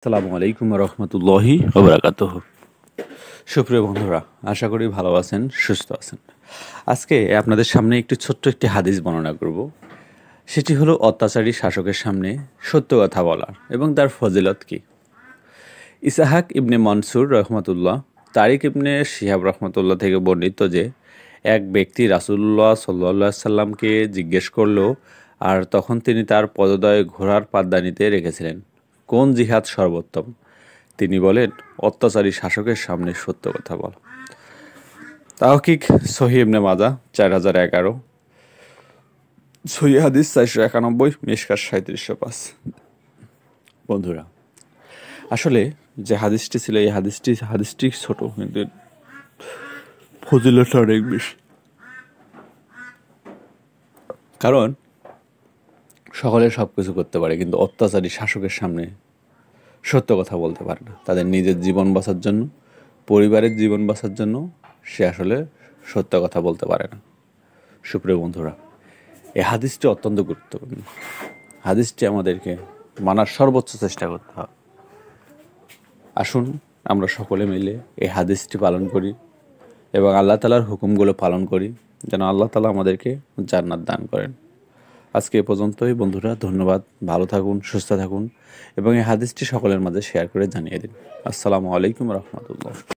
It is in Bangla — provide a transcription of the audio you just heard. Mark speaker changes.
Speaker 1: আসসালামু আলাইকুম রহমতুল্লাহি ওবরাকাতুহ। সুপ্রিয় বন্ধুরা, আশা করি ভালো আছেন, সুস্থ আছেন। আজকে আপনাদের সামনে ছোট্ট একটি হাদিস বর্ণনা করব। সেটি হলো অত্যাচারী শাসকের সামনে সত্য কথা বলা এবং তার ফজিলত কি। ইসাহাক ইবনে মনসুর রহমতুল্লাহ, তারিক ইবনে শিহাব রহমতুল্লাহ থেকে বর্ণিত যে এক ব্যক্তি রাসূলুল্লাহ সাল্লাল্লাহু আলাইহি সাল্লামকে জিজ্ঞেস করলো, আর তখন তিনি তার পদদয় ঘোড়ার পাদ্দানিতে রেখেছিলেন, কোন জিহাদ সর্বোত্তম? তিনি বলেন, অত্যাচারী শাসকের সামনে সত্য কথা বলা। তাহকিক সহিহ ইবনে মাজাহ 4011, সহিহ হাদিস 491, মিশকাত 3705। বন্ধুরা, আসলে যে হাদিসটি ছিল, এই হাদিসটি ছোট, কিন্তু ফজিলতটা অনেক বেশি। কারণ সকলে সব কিছু করতে পারে, কিন্তু অত্যাচারী শাসকের সামনে সত্য কথা বলতে পারে না। তাদের নিজের জীবন বাঁচার জন্য, পরিবারের জীবন বাঁচার জন্য সে আসলে সত্য কথা বলতে পারে না। সুপ্রিয় বন্ধুরা, এই হাদিসটি অত্যন্ত গুরুত্বপূর্ণ। হাদিসটি আমাদেরকে মানার সর্বোচ্চ চেষ্টা করতে হবে। আসুন আমরা সকলে মিলে এই হাদিসটি পালন করি এবং আল্লাহ তাআলার হুকুমগুলো পালন করি, যেন আল্লাহ তাআলা আমাদেরকে জান্নাত দান করেন। আজকে এ পর্যন্তই বন্ধুরা, ধন্যবাদ। ভালো থাকুন, সুস্থ থাকুন এবং এই হাদিসটি সকলের মাঝে শেয়ার করে জানিয়ে দিন। আসসালামু আলাইকুম রহমতুল্লাহ।